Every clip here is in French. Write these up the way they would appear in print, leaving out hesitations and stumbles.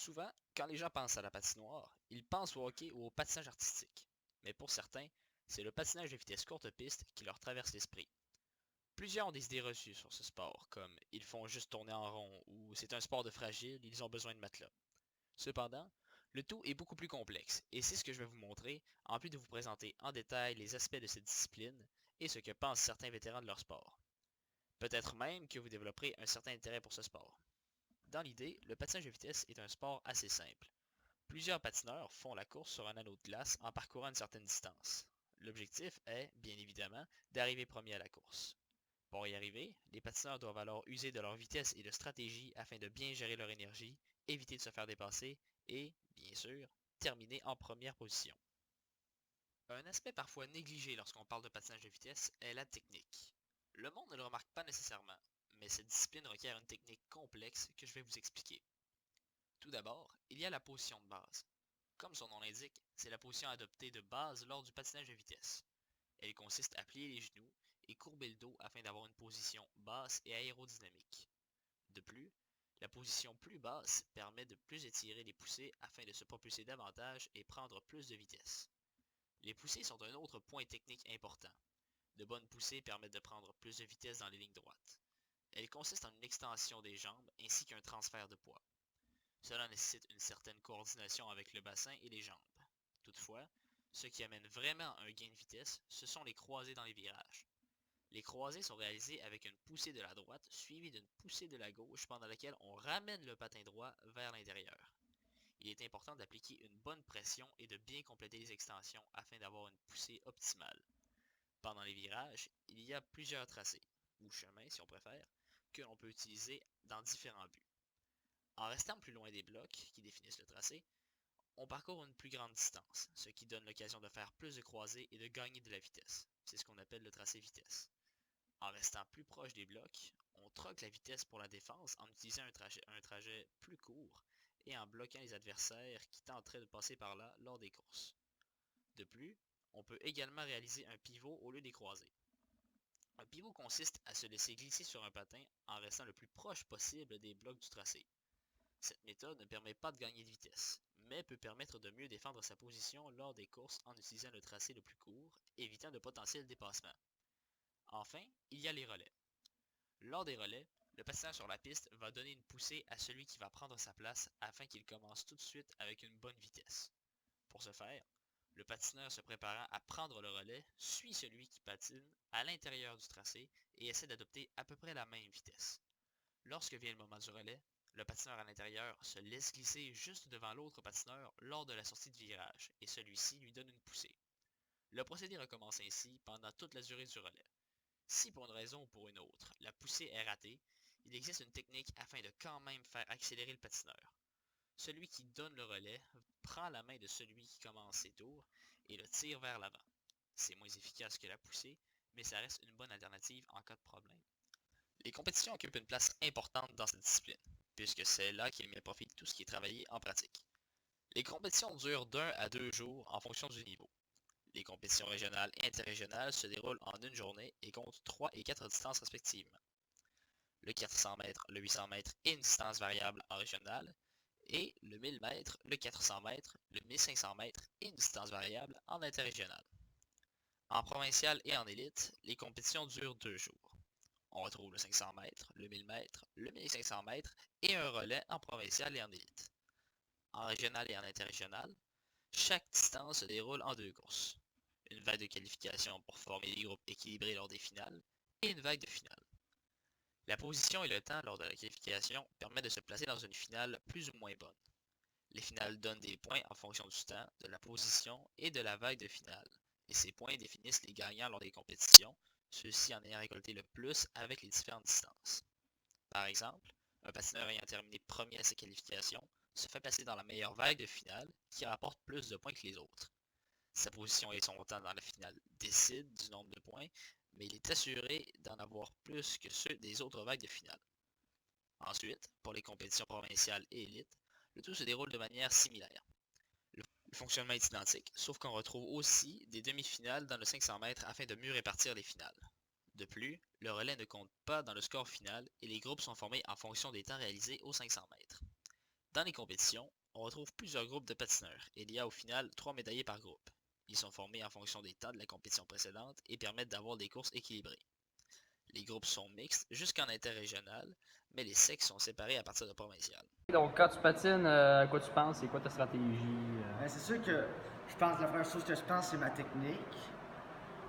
Souvent, quand les gens pensent à la patinoire, ils pensent au hockey ou au patinage artistique. Mais pour certains, c'est le patinage de vitesse courte piste qui leur traverse l'esprit. Plusieurs ont des idées reçues sur ce sport, comme ils font juste tourner en rond ou c'est un sport de fragile, ils ont besoin de matelas. Cependant, le tout est beaucoup plus complexe, et c'est ce que je vais vous montrer, en plus de vous présenter en détail les aspects de cette discipline et ce que pensent certains vétérans de leur sport. Peut-être même que vous développerez un certain intérêt pour ce sport. Dans l'idée, le patinage de vitesse est un sport assez simple. Plusieurs patineurs font la course sur un anneau de glace en parcourant une certaine distance. L'objectif est, bien évidemment, d'arriver premier à la course. Pour y arriver, les patineurs doivent alors user de leur vitesse et de stratégie afin de bien gérer leur énergie, éviter de se faire dépasser et, bien sûr, terminer en première position. Un aspect parfois négligé lorsqu'on parle de patinage de vitesse est la technique. Le monde ne le remarque pas nécessairement, mais cette discipline requiert une technique complexe que je vais vous expliquer. Tout d'abord, il y a la position de base. Comme son nom l'indique, c'est la position adoptée de base lors du patinage de vitesse. Elle consiste à plier les genoux et courber le dos afin d'avoir une position basse et aérodynamique. De plus, la position plus basse permet de plus étirer les poussées afin de se propulser davantage et prendre plus de vitesse. Les poussées sont un autre point technique important. De bonnes poussées permettent de prendre plus de vitesse dans les lignes droites. Elles consistent en une extension des jambes ainsi qu'un transfert de poids. Cela nécessite une certaine coordination avec le bassin et les jambes. Toutefois, ce qui amène vraiment un gain de vitesse, ce sont les croisés dans les virages. Les croisés sont réalisés avec une poussée de la droite suivie d'une poussée de la gauche pendant laquelle on ramène le patin droit vers l'intérieur. Il est important d'appliquer une bonne pression et de bien compléter les extensions afin d'avoir une poussée optimale. Pendant les virages, il y a plusieurs tracés, ou chemins si on préfère, que l'on peut utiliser dans différents buts. En restant plus loin des blocs qui définissent le tracé, on parcourt une plus grande distance, ce qui donne l'occasion de faire plus de croisés et de gagner de la vitesse. C'est ce qu'on appelle le tracé vitesse. En restant plus proche des blocs, on troque la vitesse pour la défense en utilisant un trajet plus court et en bloquant les adversaires qui tenteraient de passer par là lors des courses. De plus, on peut également réaliser un pivot au lieu des croisés. Un pivot consiste à se laisser glisser sur un patin en restant le plus proche possible des blocs du tracé. Cette méthode ne permet pas de gagner de vitesse, mais peut permettre de mieux défendre sa position lors des courses en utilisant le tracé le plus court, évitant de potentiels dépassements. Enfin, il y a les relais. Lors des relais, le patineur sur la piste va donner une poussée à celui qui va prendre sa place afin qu'il commence tout de suite avec une bonne vitesse. Pour ce faire, le patineur se préparant à prendre le relais suit celui qui patine à l'intérieur du tracé et essaie d'adopter à peu près la même vitesse. Lorsque vient le moment du relais, le patineur à l'intérieur se laisse glisser juste devant l'autre patineur lors de la sortie de virage et celui-ci lui donne une poussée. Le procédé recommence ainsi pendant toute la durée du relais. Si pour une raison ou pour une autre, la poussée est ratée, il existe une technique afin de quand même faire accélérer le patineur. Celui qui donne le relais prend la main de celui qui commence ses tours et le tire vers l'avant. C'est moins efficace que la poussée, mais ça reste une bonne alternative en cas de problème. Les compétitions occupent une place importante dans cette discipline, puisque c'est là qu'il met à profit tout ce qui est travaillé en pratique. Les compétitions durent d'1 à 2 jours en fonction du niveau. Les compétitions régionales et interrégionales se déroulent en une journée et comptent 3 et 4 distances respectivement. Le 400 mètres, le 800 mètres et une distance variable en régional, et le 1000 mètres, le 400 mètres, le 1500 mètres et une distance variable en interrégional. En provincial et en élite, les compétitions durent 2 jours. On retrouve le 500 mètres, le 1000 mètres, le 1500 mètres et un relais en provincial et en élite. En régional et en interrégional, chaque distance se déroule en 2 courses. Une vague de qualification pour former des groupes équilibrés lors des finales et une vague de finale. La position et le temps lors de la qualification permettent de se placer dans une finale plus ou moins bonne. Les finales donnent des points en fonction du temps, de la position et de la vague de finale, et ces points définissent les gagnants lors des compétitions, ceux-ci en ayant récolté le plus avec les différentes distances. Par exemple, un patineur ayant terminé premier à sa qualification se fait passer dans la meilleure vague de finale qui rapporte plus de points que les autres. Sa position et son temps dans la finale décident du nombre de points, mais il est assuré d'en avoir plus que ceux des autres vagues de finale. Ensuite, pour les compétitions provinciales et élites, le tout se déroule de manière similaire. Le fonctionnement est identique, sauf qu'on retrouve aussi des demi-finales dans le 500 mètres afin de mieux répartir les finales. De plus, le relais ne compte pas dans le score final et les groupes sont formés en fonction des temps réalisés aux 500 mètres. Dans les compétitions, on retrouve plusieurs groupes de patineurs et il y a au final 3 médaillés par groupe. Ils sont formés en fonction des temps de la compétition précédente et permettent d'avoir des courses équilibrées. Les groupes sont mixtes jusqu'en interrégional, mais les sexes sont séparés à partir de provincial. Donc, quand tu patines, à quoi tu penses? C'est quoi ta stratégie? C'est sûr que je pense la première chose que je pense, c'est ma technique.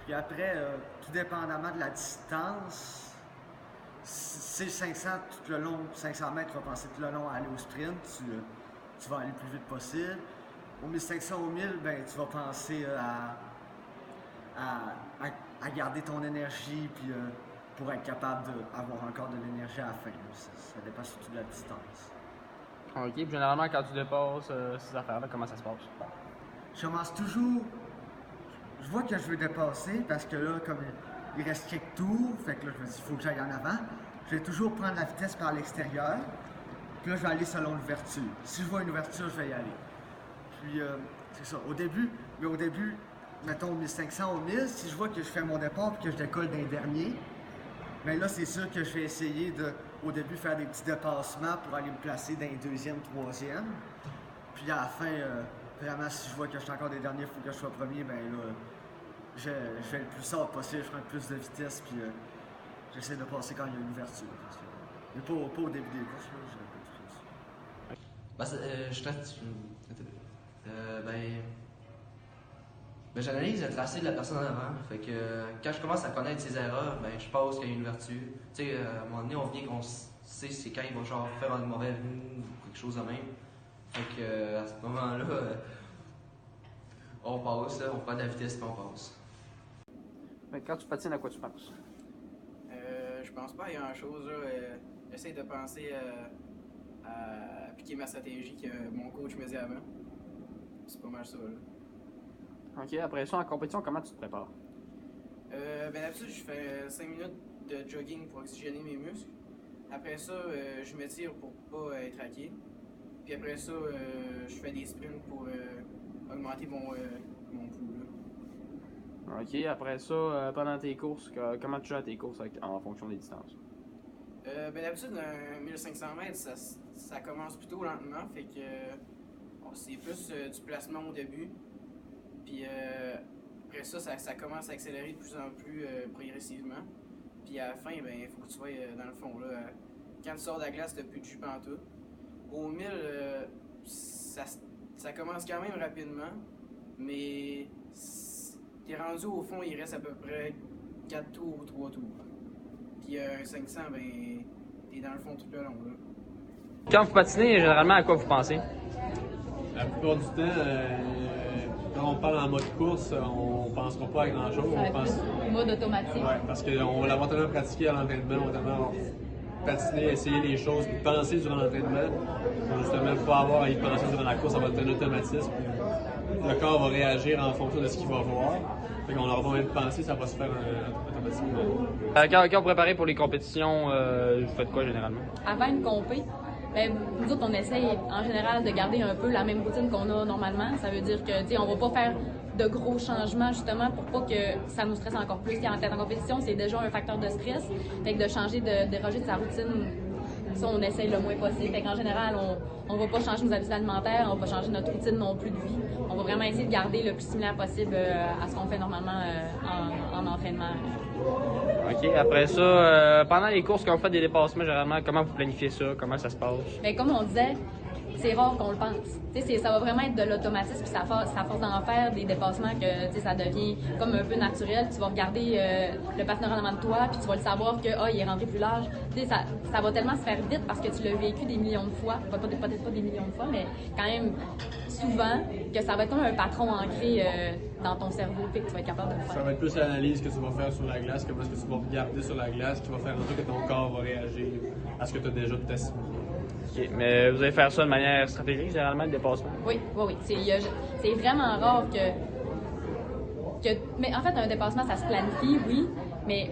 Puis après, tout dépendamment de la distance, si c'est 500 tout le long, 500 mètres, tu vas penser tout le long à aller au sprint, tu vas aller le plus vite possible. Au 1500 au 1000, ben, tu vas penser à garder ton énergie puis, pour être capable d'avoir encore de l'énergie à la fin. Ça dépend surtout de la distance. Ok, puis généralement, quand tu dépasses ces affaires-là, comment ça se passe? Je commence toujours. Je vois que je veux dépasser parce que là, comme il reste quelques tours, fait que là, je me dis, il faut que j'aille en avant. Je vais toujours prendre la vitesse par l'extérieur. Puis là, je vais aller selon l'ouverture. Si je vois une ouverture, je vais y aller. Puis, c'est ça. Au début, mettons au 1500, au 1000, si je vois que je fais mon départ et que je décolle d'un dernier, bien là, c'est sûr que je vais essayer de, au début, faire des petits dépassements pour aller me placer dans les deuxième, troisième. Puis à la fin, vraiment, si je vois que je suis encore des derniers, il faut que je sois premier, bien là, je vais le plus fort possible, je prends le plus de vitesse, puis j'essaie de passer quand il y a une ouverture. Mais pas au début des courses, là, j'ai un peu de plus. J'analyse le tracé de la personne en avant. Fait que quand je commence à connaître ses erreurs, je pense qu'il y a une ouverture. Tu sais, à un moment donné, on vient qu'on sait c'est quand il va genre faire un mauvais move ou quelque chose de même. Fait que à ce moment-là, on passe, là, on prend de la vitesse et on passe. Mais quand tu patines, à quoi tu penses? Je pense pas à grand-chose. J'essaie de penser à appliquer ma stratégie que mon coach me dit avant. C'est pas mal ça. Là. Ok, après ça, en compétition, comment tu te prépares? D'habitude, je fais 5 minutes de jogging pour oxygéner mes muscles. Après ça, je me tire pour pas être raqué. Puis après ça, je fais des sprints pour augmenter mon pouls. Là. Ok, après ça, pendant tes courses, comment tu gères tes courses en fonction des distances? D'habitude, un 1500 mètres, ça commence plutôt lentement, fait que c'est plus du placement au début. Puis après ça commence à accélérer de plus en plus progressivement. Puis à la fin, il faut que tu sois dans le fond. Là, quand tu sors de la glace, tu n'as plus de jus pantoute. Au 1000, ça commence quand même rapidement, mais t'es rendu au fond, il reste à peu près 4 tours ou 3 tours. Puis 500, t'es dans le fond tout le long. Là. Quand vous patinez, généralement, à quoi vous pensez? La plupart du temps, quand on parle en mode course, on ne pensera pas à grand-chose. On pense mode automatique. Oui, parce qu'on va l'avoir tellement pratiqué à l'entraînement, on va tellement patiner, essayer les choses, puis penser durant l'entraînement. Justement, pour pas avoir à y penser durant la course, ça va être un automatisme. Le corps va réagir en fonction de ce qu'il va voir. Fait qu'on n'aura pas besoin de penser, ça va se faire automatiquement. Quand vous préparez pour les compétitions, vous faites quoi généralement? Avant une compé, nous autres, on essaye en général de garder un peu la même routine qu'on a normalement. Ça veut dire que, on va pas faire de gros changements justement pour pas que ça nous stresse encore plus. En compétition, c'est déjà un facteur de stress. Fait que de changer, de déroger de sa routine, ça, on essaye le moins possible. Fait qu'en général, on va pas changer nos habitudes alimentaires, on va pas changer notre routine non plus de vie. On va vraiment essayer de garder le plus similaire possible à ce qu'on fait normalement en entraînement. OK. Après ça, pendant les courses, quand vous faites des dépassements, généralement, comment vous planifiez ça? Comment ça se passe? Comme on disait, c'est rare qu'on le pense. Ça va vraiment être de l'automatisme, puis ça force d'en faire des dépassements que ça devient comme un peu naturel. Tu vas regarder le patineur en avant de toi, puis tu vas le savoir que il est rentré plus large. Ça va tellement se faire vite parce que tu l'as vécu des millions de fois. Peut-être pas des millions de fois, mais quand même souvent, que ça va être comme un patron ancré dans ton cerveau, puis que tu vas être capable de le faire. Ça va être plus l'analyse que tu vas faire sur la glace, comment est-ce que tu vas regarder sur la glace, qui va faire en sorte que ton corps va réagir à ce que tu as déjà tout assimilé. OK. Mais vous allez faire ça de manière stratégique, généralement, le dépassement? Oui. C'est vraiment rare que... Mais en fait, un dépassement, ça se planifie, oui, mais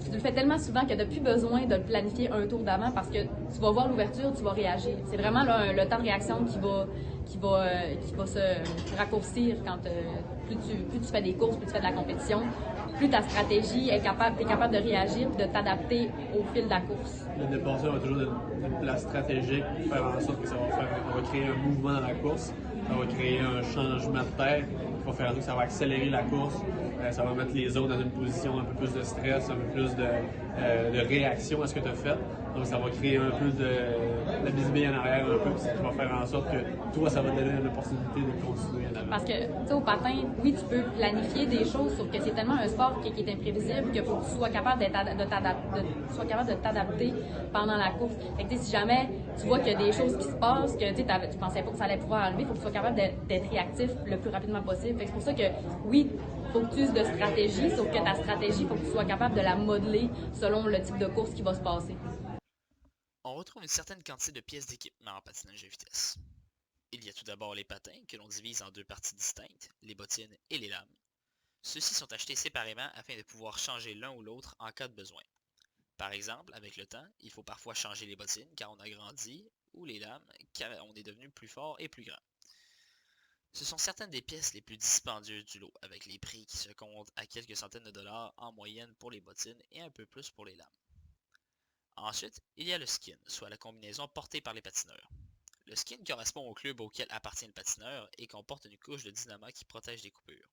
tu le fais tellement souvent que tu n'as plus besoin de le planifier un tour d'avant parce que tu vas voir l'ouverture, tu vas réagir. C'est vraiment là, le temps de réaction qui va se raccourcir quand plus tu fais des courses, plus tu fais de la compétition. plus ta stratégie t'es capable de réagir et de t'adapter au fil de la course. Le dépasseur va toujours une place stratégique pour faire en sorte que ça va créer un mouvement dans la course, ça va créer un changement de terre, qui va faire que ça va accélérer la course, ça va mettre les autres dans une position un peu plus de stress, un peu plus de réaction à ce que tu as fait. Donc ça va créer un peu de visibilité en arrière, un peu, ça va faire en sorte que toi, ça va te donner l'opportunité de continuer en avant. Parce que, tu sais, au patin, oui, tu peux planifier des choses, sauf que c'est tellement un sport qui est imprévisible qu'il faut que tu sois capable de t'adapter pendant la course. Fait que, si jamais tu vois qu'il y a des choses qui se passent, que tu pensais pas que ça allait pouvoir arriver, il faut que tu sois capable d'être réactif le plus rapidement possible. Fait que c'est pour ça que, oui, il faut que tu uses de stratégie, sauf que ta stratégie, il faut que tu sois capable de la modeler selon le type de course qui va se passer. On retrouve une certaine quantité de pièces d'équipement en patinage de vitesse. Il y a tout d'abord les patins, que l'on divise en deux parties distinctes, les bottines et les lames. Ceux-ci sont achetés séparément afin de pouvoir changer l'un ou l'autre en cas de besoin. Par exemple, avec le temps, il faut parfois changer les bottines car on a grandi, ou les lames car on est devenu plus fort et plus grand. Ce sont certaines des pièces les plus dispendieuses du lot, avec les prix qui se comptent à quelques centaines de dollars en moyenne pour les bottines et un peu plus pour les lames. Ensuite, il y a le skin, soit la combinaison portée par les patineurs. Le skin correspond au club auquel appartient le patineur et comporte une couche de dynama qui protège des coupures.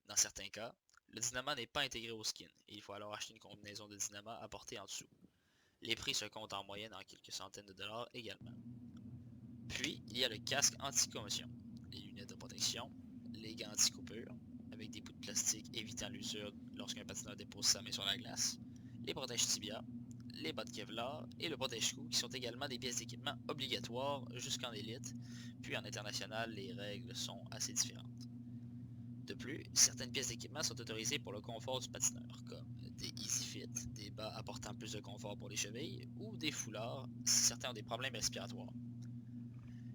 Dans certains cas, le dynama n'est pas intégré au skin et il faut alors acheter une combinaison de dynama à porter en dessous. Les prix se comptent en moyenne en quelques centaines de dollars également. Puis, il y a le casque anti-commotion, les lunettes de protection, les gants anti-coupure, avec des bouts de plastique évitant l'usure lorsqu'un patineur dépose sa main sur la glace, les protèges tibia, les bottes Kevlar et le protège-cou qui sont également des pièces d'équipement obligatoires jusqu'en élite, puis en international les règles sont assez différentes. De plus, certaines pièces d'équipement sont autorisées pour le confort du patineur, comme des EasyFit, des bas apportant plus de confort pour les chevilles, ou des foulards si certains ont des problèmes respiratoires.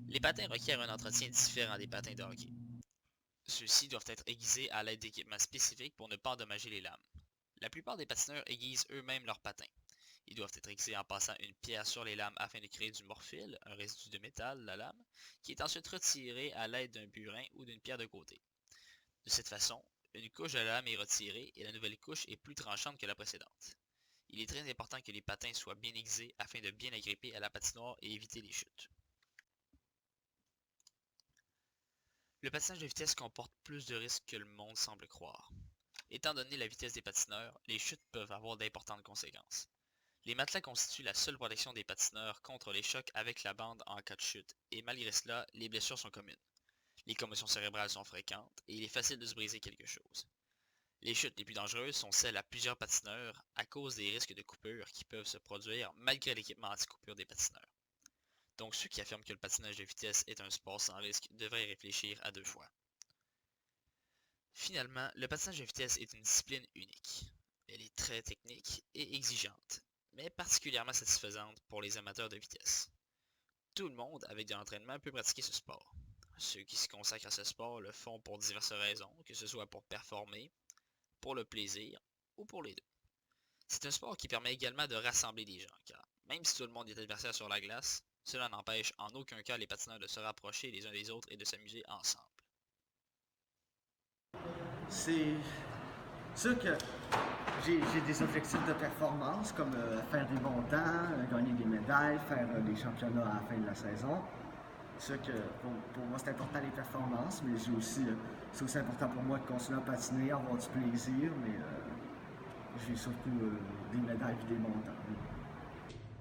Les patins requièrent un entretien différent des patins de hockey. Ceux-ci doivent être aiguisés à l'aide d'équipements spécifiques pour ne pas endommager les lames. La plupart des patineurs aiguisent eux-mêmes leurs patins. Ils doivent être aiguisés en passant une pierre sur les lames afin de créer du morphile, un résidu de métal, la lame, qui est ensuite retiré à l'aide d'un burin ou d'une pierre de côté. De cette façon, une couche de lame est retirée et la nouvelle couche est plus tranchante que la précédente. Il est très important que les patins soient bien aiguisés afin de bien agripper à la patinoire et éviter les chutes. Le patinage de vitesse comporte plus de risques que le monde semble croire. Étant donné la vitesse des patineurs, les chutes peuvent avoir d'importantes conséquences. Les matelas constituent la seule protection des patineurs contre les chocs avec la bande en cas de chute, et malgré cela, les blessures sont communes. Les commotions cérébrales sont fréquentes, et il est facile de se briser quelque chose. Les chutes les plus dangereuses sont celles à plusieurs patineurs à cause des risques de coupure qui peuvent se produire malgré l'équipement anti-coupure des patineurs. Donc ceux qui affirment que le patinage de vitesse est un sport sans risque devraient y réfléchir à deux fois. Finalement, le patinage de vitesse est une discipline unique. Elle est très technique et exigeante, mais particulièrement satisfaisante pour les amateurs de vitesse. Tout le monde avec de l'entraînement peut pratiquer ce sport. Ceux qui se consacrent à ce sport le font pour diverses raisons, que ce soit pour performer, pour le plaisir ou pour les deux. C'est un sport qui permet également de rassembler des gens, car même si tout le monde est adversaire sur la glace, cela n'empêche en aucun cas les patineurs de se rapprocher les uns des autres et de s'amuser ensemble. C'est sûr que j'ai des objectifs de performance, comme faire des bons temps, gagner des médailles, faire des championnats à la fin de la saison. C'est sûr que pour moi c'est important les performances, mais c'est aussi important pour moi de continuer à patiner, avoir du plaisir, mais j'ai surtout des médailles et des bons temps.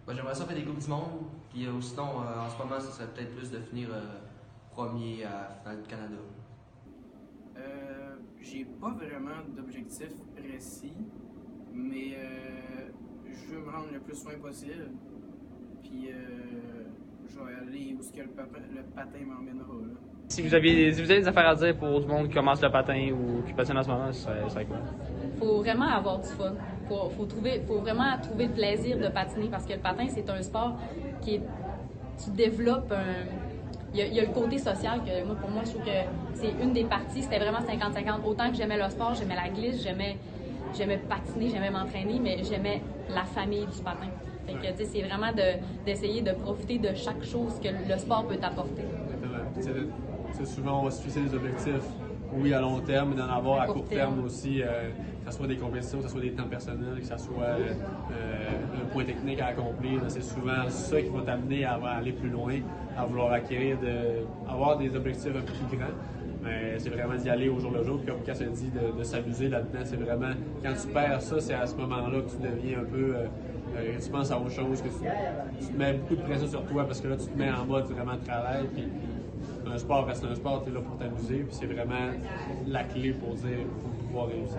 Ben, j'aimerais ça faire des Coupes du Monde, puis sinon, en ce moment, ça serait peut-être plus de finir premier à la finale du Canada. J'ai pas vraiment d'objectif précis, mais je veux me rendre le plus loin possible, puis je vais aller où ce que le patin m'emmènera. Si vous avez des affaires à dire pour du monde qui commence le patin ou qui patine en ce moment, ça serait quoi? Faut vraiment avoir du fun. Faut vraiment trouver le plaisir de patiner parce que le patin, c'est un sport qui est... Tu développes un... Il y a le côté social que pour moi, je trouve que c'est une des parties. C'était vraiment 50-50. Autant que j'aimais le sport, j'aimais la glisse, j'aimais patiner, j'aimais m'entraîner, mais j'aimais la famille du patin. Fait que, tu sais, c'est vraiment d'essayer de profiter de chaque chose que le sport peut t'apporter. Exactement. Souvent, on va se fixer des objectifs oui, à long terme, mais d'en avoir À à court court terme terme. aussi, que ce soit des compétitions, que ce soit des temps personnels, que ce soit un point technique à accomplir. C'est souvent ça qui va t'amener à aller plus loin, à vouloir avoir des objectifs un peu plus grands. Mais c'est vraiment d'y aller au jour le jour. Comme Cass a dit, de s'amuser là-dedans. C'est vraiment, quand tu perds ça, c'est à ce moment-là que tu deviens un peu. Tu penses à autre chose, que tu te mets beaucoup de pression sur toi parce que là, tu te mets en mode vraiment de travail. Puis, un sport reste un sport, tu es là pour t'amuser. Puis c'est vraiment la clé pour pouvoir réussir.